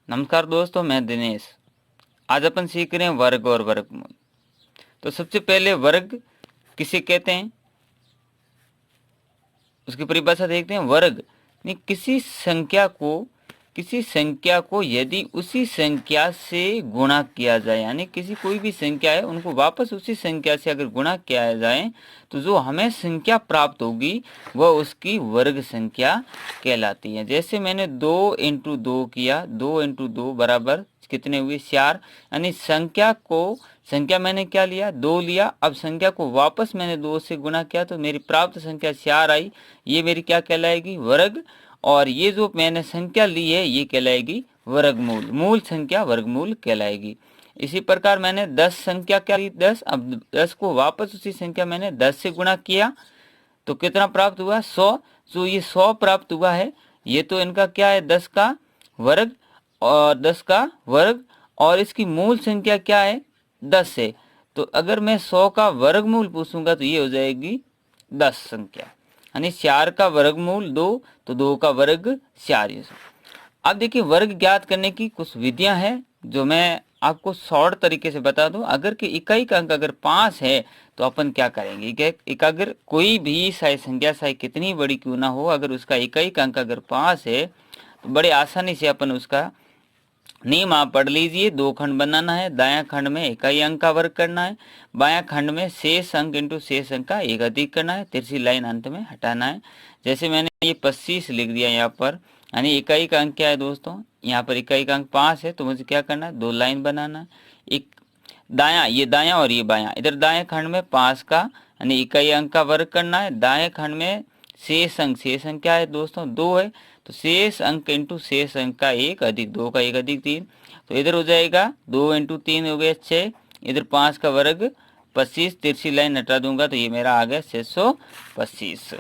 नमस्कार दोस्तों, मैं दिनेश। आज अपन सीख रहे हैं वर्ग और वर्गमूल। तो सबसे पहले वर्ग किसे कहते हैं, उसकी परिभाषा देखते हैं। वर्ग यानी किसी संख्या को यदि उसी संख्या से गुणा किया जाए, यानी किसी कोई भी संख्या है उनको वापस उसी संख्या से अगर गुणा किया जाए तो जो हमें संख्या प्राप्त होगी वह उसकी वर्ग संख्या कहलाती है। जैसे मैंने 2 इंटू 2 किया, 2 इंटू 2 बराबर कितने हुए, 4। यानी संख्या मैंने क्या लिया, 2 लिया। अब संख्या को वापस मैंने 2 से गुणा किया तो मेरी प्राप्त संख्या 4 आई। ये मेरी क्या कहलाएगी, वर्ग। और ये जो मैंने संख्या ली है ये कहलाएगी वर्गमूल। मूल संख्या वर्गमूल कहलाएगी। इसी प्रकार मैंने 10 संख्या क्या ली, 10। अब 10 को वापस उसी संख्या मैंने 10 से गुणा किया तो कितना प्राप्त हुआ, 100। जो ये 100 प्राप्त हुआ है ये तो इनका क्या है, 10 का वर्ग। और 10 का वर्ग और इसकी मूल संख्या क्या है, 10 है। तो अगर मैं 100 का वर्गमूल पूछूंगा तो ये हो जाएगी 10 संख्या। यानी 4 का वर्गमूल 2 तो 2 का वर्ग 4। अब देखिए, वर्ग ज्ञात करने की कुछ विधियां हैं जो मैं आपको शॉर्ट तरीके से बता दूं। अगर कि इकाई का अंक अगर 5 है तो अपन क्या करेंगे, अगर कोई भी संख्या चाहे कितनी बड़ी क्यों ना हो, अगर उसका इकाई का अंक अगर 5 है तो बड़े आसानी से अपन उसका नियम आप पढ़ लीजिए। 2 खंड बनाना है, दायां खंड में इकाई अंक का वर्ग करना है, बायां खंड में शेष अंक इंटू शेष अंक का एक अधिक करना है, तिरछी लाइन अंत में हटाना है। जैसे मैंने ये 25 लिख दिया यहाँ पर, यानी इकाई का अंक क्या है दोस्तों, यहाँ पर इकाई का अंक 5 है तो मुझे क्या करना है, 2 लाइन बनाना है। एक दायां, ये दायां और ये बायां, इधर दाएं खंड में 5 का यानी इकाई अंक का वर्ग करना है, दाएं खंड में शेष अंक क्या है दोस्तों, 2 है तो शेष अंक इंटू शेष अंक का एक अधिक 2 का एक अधिक 3। तो इधर हो जाएगा 2 इंटू 3 हो गया 6, इधर 5 का वर्ग 25, तिरछी लाइन हटा दूंगा तो ये मेरा आ गया 625।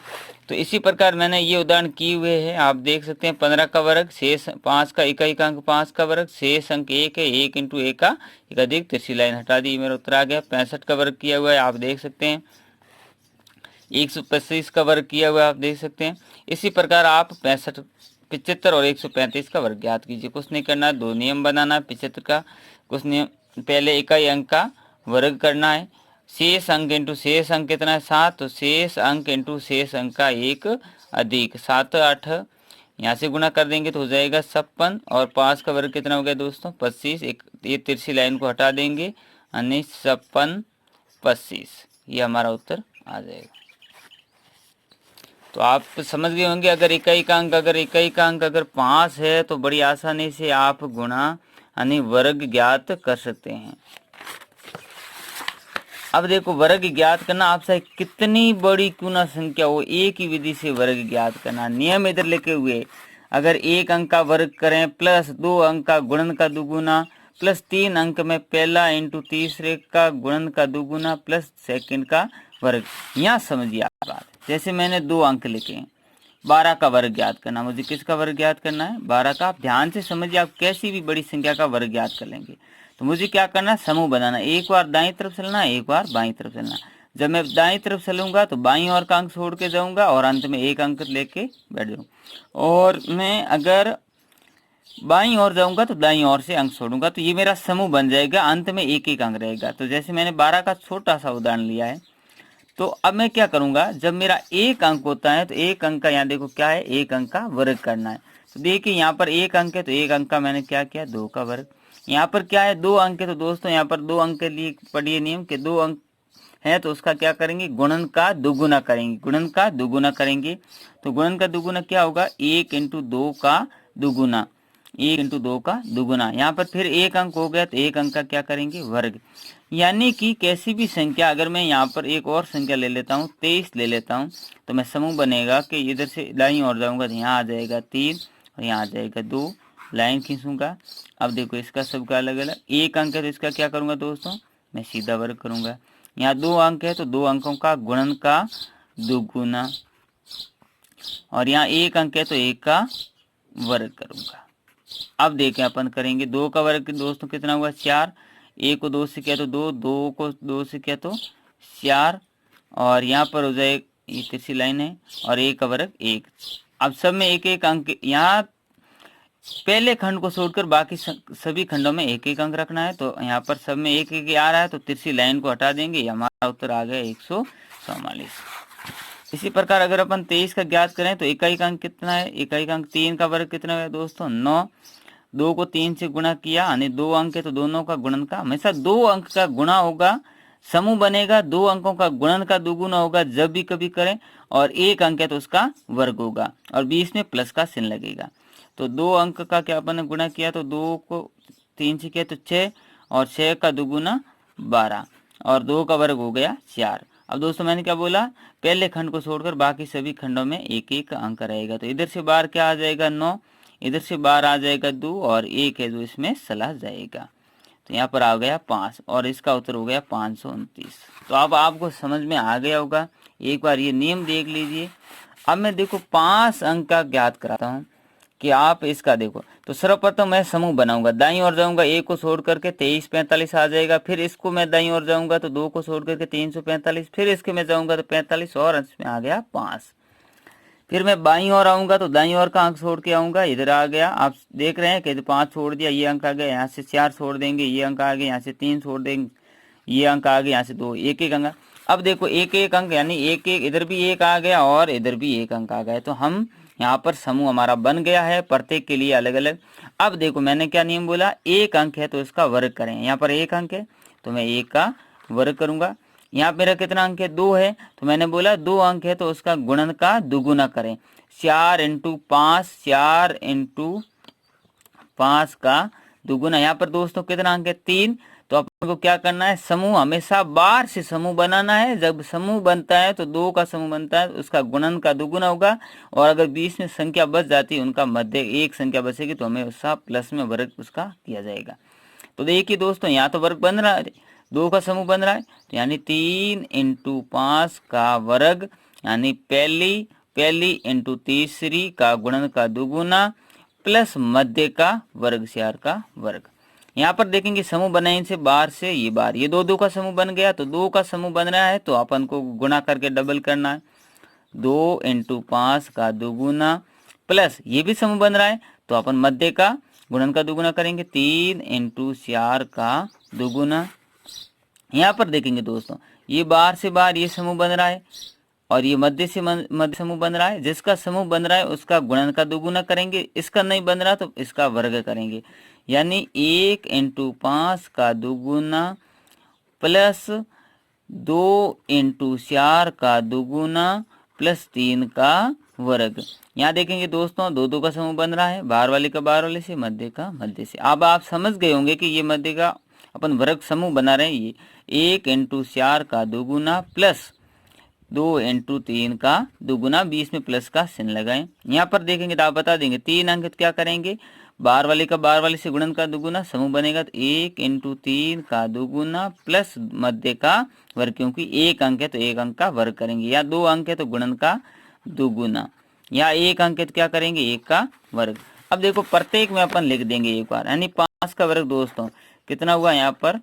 तो इसी प्रकार मैंने ये उदाहरण किए हुए हैं, आप देख सकते हैं। 15 का वर्ग शेष 5 का इकाई का अंक 5 का वर्ग शेष अंक 1 है, 1 इंटू 1 का एक अधिक, तिरछी लाइन हटा दी, मेरा उत्तर आ गया। 65 का वर्ग किया हुआ है, आप देख सकते हैं। 125 का वर्ग किया हुआ है, आप देख सकते हैं। इसी प्रकार आप 75 और 135 का वर्ग ज्ञात कीजिए। कुछ नहीं करना है, 2 नियम बनाना है 75 का। कुछ नियम, पहले इकाई अंक का वर्ग करना है, शेष अंक इंटू शेष अंक कितना है, 7, तो शेष अंक इंटू शेष अंक का एक अधिक 7 8, यहाँ से गुणा कर देंगे तो हो जाएगा 56। और 5 का वर्ग कितना हो गया दोस्तों, 25। एक ये तिरछी लाइन को हटा देंगे यानी 56 25, ये हमारा उत्तर आ जाएगा। तो आप समझ गए होंगे, अगर इकाई का अंक अगर 5 है तो बड़ी आसानी से आप गुणा यानी वर्ग ज्ञात कर सकते हैं। अब देखो, वर्ग ज्ञात करना, आप चाहे कितनी बड़ी क्यों ना संख्या हो, एक ही विधि से वर्ग ज्ञात करना। नियम इधर लिखे हुए, अगर 1 अंक का वर्ग करें प्लस 2 अंक का गुणन का दुगुना प्लस 3 अंक में पहला इंटू तीसरे का गुणन का दुगुना प्लस सेकंड का वर्ग। यहाँ समझिए आप बात, जैसे मैंने 2 अंक लिखे हैं, 12 का वर्ग ज्ञात करना। मुझे किसका वर्ग ज्ञात करना है, 12 का। आप ध्यान से समझिए, आप कैसी भी बड़ी संख्या का वर्ग ज्ञात कर लेंगे। तो मुझे क्या करना है, समूह बनाना। एक बार दाईं तरफ चलना, एक बार बाईं तरफ चलना। जब मैं दाईं तरफ चलूंगा तो बाईं ओर का अंक छोड़ के जाऊंगा और अंत में एक अंक लेके बैठ जाऊंगा। और मैं अगर बाईं ओर जाऊंगा तो दाईं ओर से अंक छोड़ूंगा, तो ये मेरा समूह बन जाएगा। अंत में एक एक अंक रहेगा। तो जैसे मैंने 12 का छोटा सा उदाहरण लिया है, तो अब मैं क्या करूंगा, जब मेरा एक अंक होता है तो एक अंक का, यहाँ देखो क्या है, एक अंक का वर्ग करना है। तो देखिए यहाँ पर एक अंक है तो एक अंक का मैंने क्या किया, 2 का वर्ग। यहाँ पर क्या है, 2 अंक है तो दोस्तों यहाँ पर 2 अंक के लिए पढ़िए नियम के 2 अंक है तो उसका क्या करेंगे, गुणन का दुगुना करेंगे। गुणन का दुगुना करेंगे तो गुणन का दुगुना क्या होगा, 1 इंटू 2 का दुगुना, 1 इंटू 2 का दुगुना। यहाँ पर फिर एक अंक हो गया तो एक अंक का क्या करेंगे, वर्ग। यानी कि कैसी भी संख्या, अगर मैं यहाँ पर एक और संख्या ले लेता हूँ, 23 ले लेता हूँ, तो मैं समूह बनेगा कि इधर से दाईं ओर जाऊंगा तो यहाँ आ जाएगा 3 और यहाँ आ जाएगा 2, लाइन खींचूंगा। अब देखो इसका सबका अलग अलग, एक अंक है तो इसका क्या करूंगा दोस्तों, मैं सीधा वर्ग करूंगा। यहाँ 2 अंक है तो 2 अंकों का गुणन का दुगुना, और यहाँ एक अंक है तो एक का वर्ग करूंगा। अब देखें अपन करेंगे, 2 का वर्ग दोस्तों कितना हुआ, 4। 1 को 2 से किया तो 2, 2 को 2 से किया तो 4, और यहाँ पर हो जाए, ये तीसरी लाइन है, और 1 का वर्ग 1। अब सब में एक एक अंक, यहाँ पहले खंड को छोड़कर बाकी सभी खंडों में एक एक अंक रखना है। तो यहाँ पर सब में एक एक आ रहा है, तो तिरछी लाइन को हटा देंगे, हमारा उत्तर आ गया 144। इसी प्रकार अगर अपन 23 का ज्ञात करें तो इकाई का अंक कितना है, इकाई का अंक 3 का वर्ग कितना है दोस्तों 9। 2 को 3 से गुणा किया, यानी 2 अंक है तो दोनों का गुणन का हमेशा 2 अंक का गुणा होगा, समूह बनेगा, 2 अंकों का गुणन का दुगुना होगा जब भी कभी करें, और 1 अंक है तो उसका वर्ग होगा, और बीच में प्लस का चिन्ह लगेगा। तो 2 अंक का क्या अपन ने गुणा किया, तो 2 को 3 से किया तो 6, और 6 का दुगुना 12, और 2 का वर्ग हो गया 4। अब दोस्तों मैंने क्या बोला, पहले खंड को छोड़कर बाकी सभी खंडों में एक एक अंक रहेगा। तो इधर से बार क्या आ जाएगा 9, इधर से बार आ जाएगा 2, और 1 है जो इसमें चला जाएगा। तो यहाँ पर आ गया 5, और इसका उत्तर हो गया 529। तो अब आपको समझ में आ गया होगा, एक बार ये नियम देख लीजिए। अब मैं देखो 5 अंक का ज्ञात कराता हूँ कि आप इसका देखो। तो सर्वप्रथम मैं समूह बनाऊंगा, दाईं ओर जाऊंगा, 1 को छोड़ करके 23 45 आ जाएगा, फिर इसको मैं दाईं ओर जाऊंगा तो 2 को छोड़ करके 345, फिर इसके में जाऊंगा तो 45, और अंश में आ गया 5। फिर मैं बाईं ओर आऊंगा तो दाईं ओर का अंक छोड़ के आऊंगा, इधर आ गया, आप देख रहे हैं कि 5 छोड़ दिया, ये अंक आ गया, यहाँ से 4 छोड़ देंगे, ये अंक आ गया, यहाँ से 3 छोड़ देंगे, ये अंक आ गया, यहाँ से 2, एक एक अंक। अब देखो एक एक अंक, यानी एक एक, इधर भी एक आ गया और इधर भी एक अंक आ गया। तो हम यहाँ पर समूह हमारा बन गया है, प्रत्येक के लिए अलग अलग। अब देखो मैंने क्या नियम बोला, एक अंक है तो इसका वर्ग करें। यहाँ पर एक अंक है तो मैं 1 का वर्ग करूंगा। यहाँ मेरा कितना अंक है, 2 है, तो मैंने बोला 2 अंक है तो उसका गुणन का दुगुना करें। 4 × 5, 4 × 5 का दुगुना। यहाँ पर दोस्तों कितना अंक है, 3। तो अपन को क्या करना है, समूह हमेशा बार से समूह बनाना है। जब समूह बनता है तो 2 का समूह बनता है, उसका गुणन का दुगुना होगा, और अगर बीच में संख्या बच जाती है, उनका मध्य एक संख्या बचेगी, तो हमें उसका प्लस में वर्ग उसका किया जाएगा। तो देखिए दोस्तों, यहाँ तो वर्ग बन रहा है, 2 का समूह बन रहा है, तो यानी 3 × 5 का वर्ग, यानी पहली × तीसरी का गुणन का दुगुना प्लस मध्य का वर्ग, 4 का वर्ग। यहाँ पर देखेंगे समूह बनाने से बार से ये बार, ये 2 का समूह बन गया, तो 2 का समूह बन रहा है तो अपन को गुणा करके डबल करना है। 2 × 5 का दुगुना प्लस ये भी समूह बन रहा है तो अपन मध्य का गुणन का दुगुना करेंगे, 3 × 4 का दुगुना। यहाँ पर देखेंगे दोस्तों, ये बार से बार ये समूह बन रहा है, और ये मध्य से मध्य समूह बन रहा है। जिसका समूह बन रहा है उसका गुणन का दुगुना करेंगे, इसका नहीं बन रहा तो इसका वर्ग करेंगे, यानी 1 × 5 का दुगुना प्लस 2 × 4 का दुगुना प्लस 3 का वर्ग। यहाँ देखेंगे दोस्तों, 2 का समूह बन रहा है, बाहर वाले का बाहर वाले से, मध्य का मध्य से। अब आप समझ गए होंगे कि ये मध्य का अपन वर्ग समूह बना रहे हैं। ये 1 × 4 का दुगुना प्लस 2 × 3 का दुगुना, बीच में प्लस का चिन्ह लगाएं। यहाँ पर देखेंगे तो आप बता देंगे 3 अंक क्या करेंगे, बाहर वाले का बाहर वाले से गुणन का दुगुना, समूह बनेगा तो 1 × 3 का दुगुना प्लस मध्य का वर्ग, क्योंकि 1 अंक है तो 1 अंक का वर्ग करेंगे, या 2 अंक है तो गुणन का दुगुना, या 1 अंक है तो क्या करेंगे 1 का वर्ग। अब देखो प्रत्येक में अपन लिख देंगे एक बार, यानी 5 का वर्ग दोस्तों कितना हुआ, यहाँ पर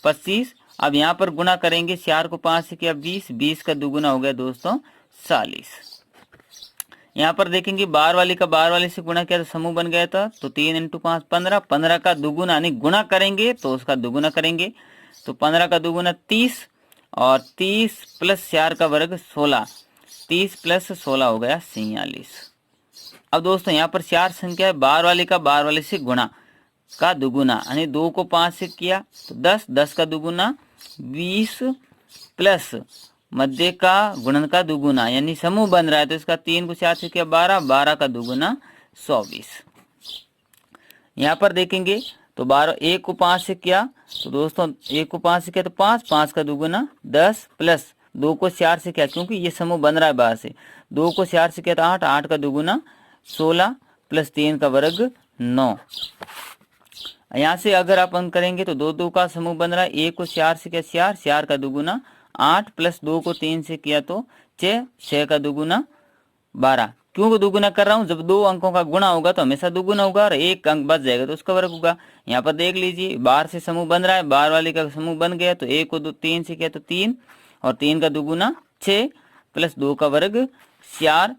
25। अब यहाँ पर गुणा करेंगे, 4 को 5 से किया 20, 20 का दुगुना हो गया दोस्तों 40। यहाँ पर देखेंगे बाहर वाले का बाहर वाले से गुणा किया तो समूह बन गया था, तो 3 × 5 15, 15 का दुगुना, यानी गुणा करेंगे तो उसका दुगुना करेंगे, तो 15 का दुगुना 30, और 30 प्लस 4 का वर्ग 16, 30 प्लस 16 हो गया 46। अब दोस्तों यहाँ पर 4 संख्या है, बाहर वाले का बाहर वाले से गुणा का दुगुना, यानी 2 को 5 से किया तो 10, 10 का दुगुना 20 प्लस मध्य का गुणन का दुगुना, यानी समूह बन रहा है तो इसका 3 को 4 से किया 12, 12 का दुगुना 24। यहाँ पर देखेंगे तो 12, 1 को 5 से किया तो दोस्तों 1 को 5 से किया तो 5, 5 का दुगुना 10 प्लस 2 को 4 से किया, क्योंकि ये समूह बन रहा है बाहर से, 2 को 4 से किया तो 8, 8 का दुगुना 16 प्लस 3 का वर्ग 9। यहाँ से अगर अपन करेंगे तो 2 का समूह बन रहा है, 1 को 4 से किया 4, 4 का दुगुना 8 प्लस 2 को 3 से किया तो 6, 6 का दुगुना 12। क्यों दुगुना कर रहा हूँ, जब 2 अंकों का गुणा होगा तो हमेशा दुगुना होगा, और 1 अंक बच जाएगा तो उसका वर्ग होगा। यहाँ पर देख लीजिए, बाहर से समूह बन रहा है, बाहर वाले का समूह बन गया तो 1 को 3 से किया तो 3, और 3 का दुगुना 6 प्लस 2 का वर्ग 4,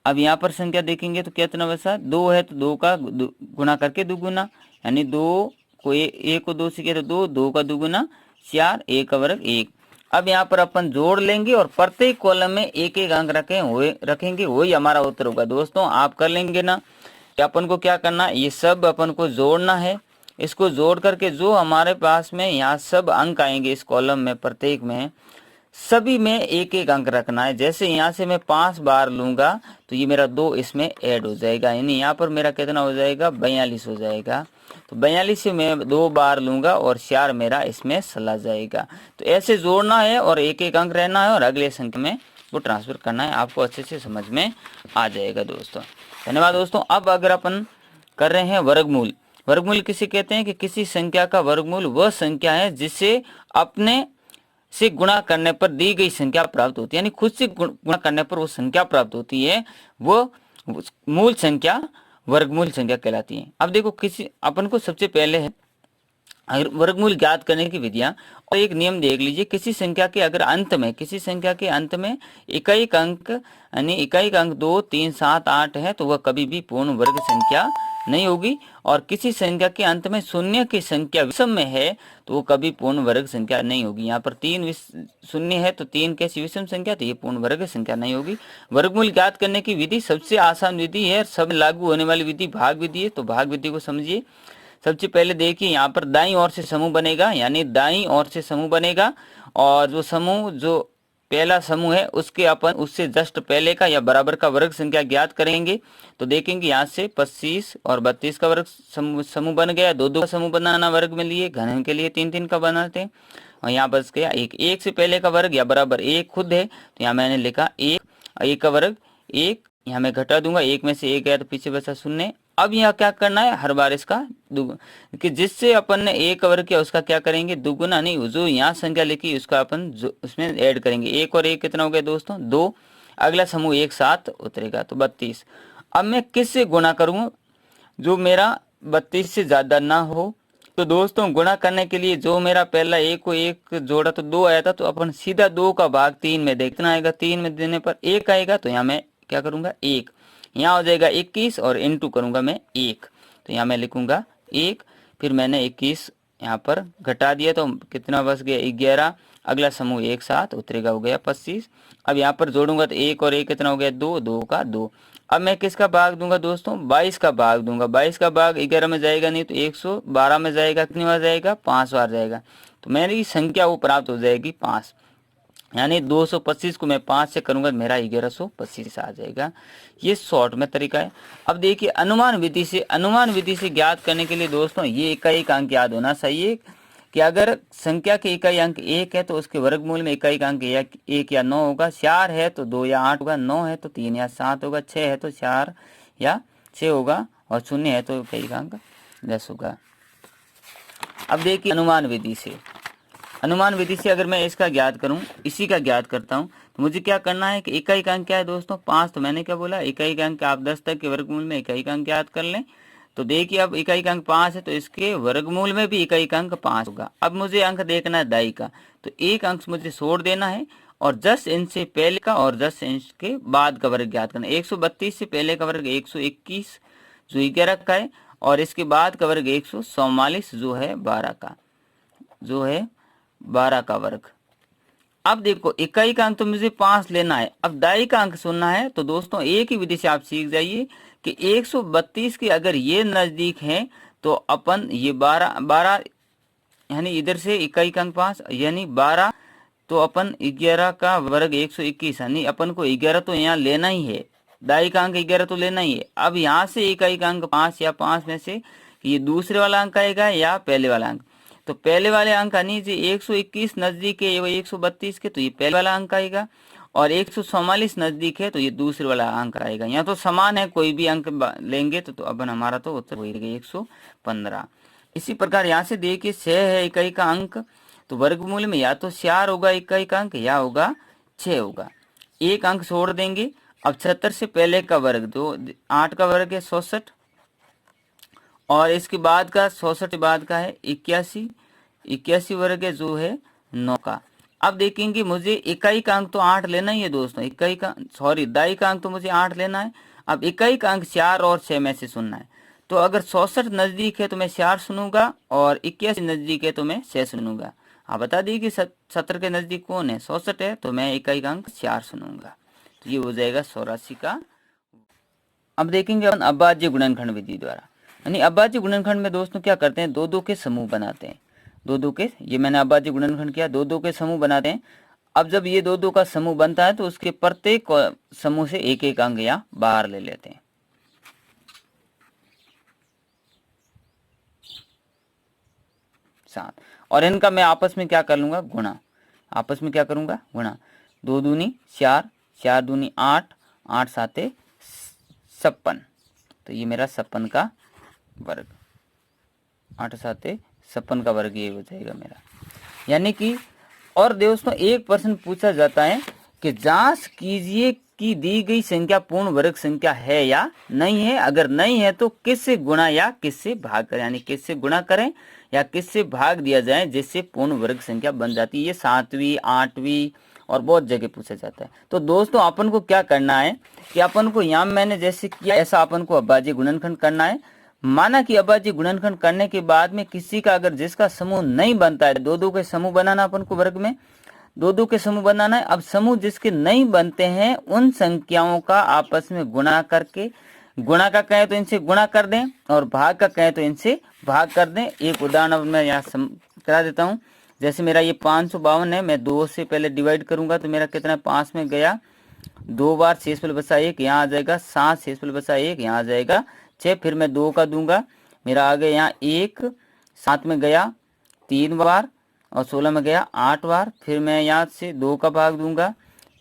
अब यहाँ पर संख्या देखेंगे तो कितना बचा, 2 है तो 2 का गुना करके दुगुना, यानी 2 को 1 को 2 से किया तो 2, 2 का दुगुना 4, 1 का वर्ग 1। अब यहाँ पर अपन जोड़ लेंगे और प्रत्येक कॉलम में एक एक अंक रखेंगे, वही हमारा उत्तर होगा। दोस्तों आप कर लेंगे ना। कि अपन को क्या करना है, ये सब अपन को जोड़ना है। इसको जोड़ करके जो हमारे पास में यहाँ सब अंक आएंगे इस कॉलम में, प्रत्येक में सभी में एक एक अंक रखना है। जैसे यहाँ से मैं 5 बार लूंगा तो ये मेरा 2 इसमें ऐड हो जाएगा, यानी यहाँ पर मेरा कितना हो जाएगा, 42 हो जाएगा। तो 42 से मैं 2 बार लूंगा और 4 मेरा इसमें चला जाएगा। तो ऐसे जोड़ना है और एक एक अंक रहना है और अगले संख्या में वो ट्रांसफर करना है। आपको अच्छे से समझ में आ जाएगा दोस्तों। धन्यवाद दोस्तों। अब अगर अपन कर रहे हैं वर्गमूल, वर्गमूल किसे कहते हैं कि किसी संख्या का वर्गमूल वह संख्या है जिसे अपने से गुणा करने पर दी गई संख्या प्राप्त होती है, यानी खुद से गुणा करने पर वो संख्या प्राप्त होती है, वो मूल संख्या वर्गमूल संख्या कहलाती है। अब देखो किसी अपन को सबसे पहले है वर्गमूल ज्ञात करने की विधियां, और एक नियम देख लीजिए। किसी संख्या के अगर अंत में, किसी संख्या के अंत में इकाई अंक यानी इकाई अंक 2, 3, 7, 8 है तो वह कभी भी पूर्ण वर्ग संख्या नहीं होगी। और किसी संख्या के अंत में शून्य की संख्या विषम में है तो वो कभी पूर्ण वर्ग संख्या नहीं होगी। यहाँ पर 3 शून्य है तो 3 कैसी विषम संख्या, तो ये पूर्ण वर्ग संख्या नहीं होगी। वर्गमूल ज्ञात करने की विधि सबसे आसान विधि है, सब लागू होने वाली विधि भाग विधि है। तो भाग विधि को समझिए। सबसे पहले देखिए यहाँ पर दाईं ओर से समूह बनेगा, यानी दाईं ओर से समूह बनेगा और जो समूह जो पहला समूह है उसके अपन उससे जस्ट पहले का या बराबर का वर्ग संख्या ज्ञात करेंगे। तो देखेंगे यहाँ से 25 और 32 का वर्ग समूह बन गया। 2 2 का समूह बनाना वर्ग में लिए, घन के लिए 3 3 का बनाते हैं और यहाँ बच गया 1। 1 से पहले का वर्ग या बराबर 1 खुद है तो यहाँ मैंने लिखा 1 का वर्ग 1। यहाँ मैं घटा दूंगा, 1 में से 1 गया तो पीछे बचा 0। अब यहाँ क्या करना है, हर बार इसका दुगुना, कि जिससे अपन ने 1 का वर्ग किया उसका क्या करेंगे, दुगुना नहीं, जो यहाँ संख्या लिखी उसका अपन उसमें ऐड करेंगे। 1 और 1 कितना हो गया दोस्तों, 2। अगला समूह एक साथ उतरेगा तो 32। अब मैं किससे गुणा करूँ जो मेरा 32 से ज्यादा ना हो। तो दोस्तों गुणा करने के लिए जो मेरा पहला 1 को 1 जोड़ा तो 2 आया था, तो अपन सीधा 2 का भाग 3 में देखना आएगा। 3 में देने पर 1 आएगा तो यहाँ मैं क्या करूंगा 1, यहाँ हो जाएगा 21 और इनटू करूंगा मैं 1, तो यहाँ मैं लिखूंगा 1। फिर मैंने 21 यहाँ पर घटा दिया तो कितना बच गया 11। अगला समूह एक साथ उतरेगा, हो गया 25। अब यहाँ पर जोड़ूंगा तो 1 और 1 कितना हो गया 2, 2 का 2। अब मैं किसका भाग दूंगा दोस्तों, 22 का भाग दूंगा। 22 का भाग 11 में जाएगा नहीं तो 112 में जाएगा, कितनी बार जाएगा 5 बार जाएगा। तो मेरी संख्या वो प्राप्त हो जाएगी 5, यानी 225 को मैं 5 से करूंगा तो मेरा 1125 आ जाएगा। ये शॉर्ट में तरीका है। अब देखिए अनुमान विधि से ज्ञात करने के लिए दोस्तों ये इकाई का अंक याद होना चाहिए कि अगर संख्या के इकाई अंक 1 है तो उसके वर्गमूल में इकाई का अंक 1 या 9 होगा। 4 है तो 2 या 8 होगा, 9 है तो 3 या 7 होगा, 6 है तो 4 या 6 होगा और 0 है तो इकाई का अंक 10 होगा। अब देखिए अनुमान विधि से अगर मैं इसका ज्ञात करूं, इसी का ज्ञात करता हूं, तो मुझे क्या करना है कि इकाई का अंक क्या है दोस्तों 5। तो मैंने क्या बोला, इकाई का अंक आप 10 तक के वर्गमूल में इकाई का अंक ज्ञात कर लें। तो देखिए अब इकाई का अंक 5 है तो इसके वर्गमूल में भी इकाई का अंक 5 होगा। अब मुझे अंक देखना है दाई का, तो एक अंक मुझे छोड़ देना है और 10 इंच से पहले का और 10 इंच के बाद का वर्ग ज्ञात करना है। 132 से पहले का वर्ग 121 जो 11 का है और इसके बाद का वर्ग 144 जो है 12 का वर्ग। अब देखो इकाई का अंक तो मुझे 5 लेना है, अब दाई का अंक सुनना है। तो दोस्तों एक ही विधि से आप सीख जाइए कि 132 के अगर ये नजदीक है तो अपन ये 12 यानी इधर से इकाई का अंक 5 यानी 12, तो अपन 11 का वर्ग 121 यानी अपन को 11 तो यहाँ लेना ही है, दाई का अंक 11 तो लेना ही है। अब यहाँ से इकाई का अंक 5 या 5 में से ये दूसरे वाला अंक आएगा या पहले वाला अंक, तो पहले वाले अंक यानी 121 नजदीक है 132 के तो ये पहले वाला अंक आएगा और 144 नजदीक है तो ये दूसरे वाला अंक आएगा। यहाँ तो समान है, कोई भी अंक लेंगे तो अपन हमारा तो उत्तर हो गया 115। इसी प्रकार यहाँ से देखिए 6 है इकाई का अंक, तो वर्गमूल में या तो 4 होगा इकाई का अंक या होगा 6 होगा। एक अंक छोड़ देंगे। अब 76 से पहले का वर्ग जो 8 का वर्ग है 67 और इसके बाद का 66 बाद का है 81 वर्ग है जो है 9 का। अब देखेंगे मुझे इकाई का अंक तो 8 लेना ही है दोस्तों, दाई का अंक तो मुझे 8 लेना है। अब इकाई का अंक 4 और 6 में से सुनना है। तो अगर 64 नजदीक है तो मैं 4 सुनूंगा, और 81 नजदीक है तो मैं 6 सुनूंगा। आप बता दी कि 70 के नजदीक कौन है, 64 है, तो मैं इकाई का अंक 4 सुनूंगा। तो ये हो जाएगा 84 का। अब देखेंगे अपन अभाज्य गुणनखंड विधि द्वारा। यानी अभाज्य गुणनखंड में दोस्तों क्या करते हैं, दो दो के समूह बनाते हैं। दो दो के, ये मैंने अभाज्य गुणनखंड किया, दो दो के समूह बनाते हैं। अब जब ये दो दो का समूह बनता है तो उसके प्रत्येक समूह से एक एक अंक यहाँ बाहर ले लेते हैं। 7, और इनका मैं आपस में क्या कर लूंगा, गुणा। आपस में क्या करूंगा, गुणा। 2 दूनी 4, 4 दूनी 8, 8 साते 56, तो ये मेरा 56 का वर्ग, 8 साते 56 का वर्ग ये हो जाएगा मेरा। यानी कि, और दोस्तों एक प्रश्न पूछा जाता है कि जांच कीजिए कि दी गई संख्या पूर्ण वर्ग संख्या है या नहीं है। अगर नहीं है तो किससे गुणा या किससे भाग करें, यानी किससे गुणा करें या किससे भाग दिया जाए जिससे पूर्ण वर्ग संख्या बन जाती है। ये 7वीं 8वीं और बहुत जगह पूछा जाता है। तो दोस्तों अपन को क्या करना है कि अपन को यहाँ मैंने जैसे किया ऐसा अपन को अभाज्य गुणनखंड करना है। माना कि अभाज्य गुणनखंड करने के बाद में किसी का अगर जिसका समूह नहीं बनता है, दो दो के समूह बनाना अपन को, वर्ग में दो दो के समूह बनाना है। अब समूह जिसके नहीं बनते हैं उन संख्याओं का आपस में गुणा करके, गुणा का कहें तो इनसे गुणा कर दें और भाग का कहें तो इनसे भाग कर दें। एक उदाहरण मैं यहाँ करा देता हूँ। जैसे मेरा ये 552 है, मैं 2 से पहले डिवाइड करूंगा तो मेरा कितना 5 में गया 2 बार, 6 यहाँ आ जाएगा 7, 6 यहाँ आ जाएगा 6, फिर मैं 2 का दूंगा, मेरा आ गया यहाँ 1, 7 में गया 3 बार और 16 में गया 8 बार, फिर मैं यहाँ से 2 का भाग दूंगा,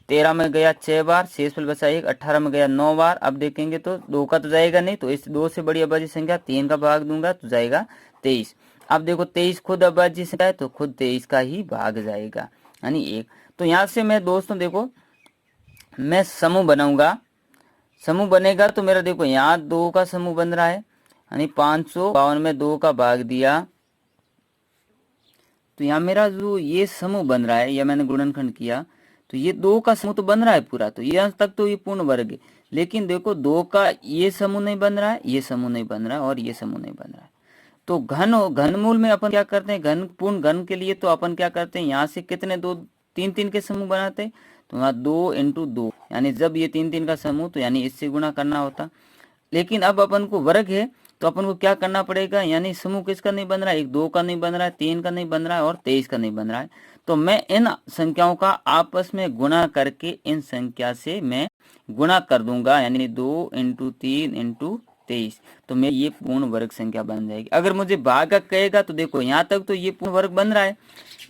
13 में गया 6 बार, 6 + 1 18 में गया 9 बार। अब देखेंगे तो 2 का तो जाएगा नहीं, तो इस 2 से बड़ी अभाज्य संख्या 3 का भाग दूंगा तो जाएगा 23। अब देखो 23 खुद अभाज्य संख्या है तो खुद 23 का ही भाग जाएगा, यानी 1। तो यहाँ से मैं दोस्तों देखो मैं समूह बनाऊंगा, समूह बनेगा तो मेरा देखो यहाँ 2 का समूह बन रहा है, यानी 552 में 2 का भाग दिया तो यहाँ मेरा जो ये समूह बन रहा है, या मैंने गुणनखंड किया तो ये 2 का समूह तो बन रहा है पूरा, तो यहाँ तक तो ये पूर्ण वर्ग है। लेकिन देखो 2 का ये समूह नहीं बन रहा है, ये समूह नहीं बन रहा है और ये समूह नहीं बन रहा है। तो घनमूल में अपन क्या करते हैं, घन पूर्ण घन के लिए तो अपन क्या करते हैं, यहाँ से कितने 2 3 3 के समूह बनाते हैं, तो यहाँ 2 × 2, यानी जब ये 3 3 का समूह तो यानी इससे गुणा करना होता। लेकिन अब अपन को वर्ग है तो अपन को क्या करना पड़ेगा, यानी समूह किसका नहीं बन रहा है, 1 2 का नहीं बन रहा है, 3 का नहीं बन रहा है और 23 का नहीं बन रहा है। तो मैं इन संख्याओं का आपस में गुणा करके इन संख्या से मैं गुणा कर दूंगा, यानी 2 × 3 × 23, तो मैं ये पूर्ण वर्ग संख्या बन जाएगी। अगर मुझे भाग कहेगा तो देखो यहाँ तक तो ये पूर्ण वर्ग बन रहा है,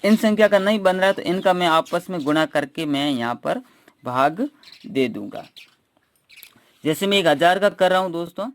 इन संख्या का नहीं बन रहा है, तो इनका मैं आपस में गुणा करके मैं यहाँ पर भाग दे दूंगा। जैसे मैं 1000 का कर रहा हूँ दोस्तों,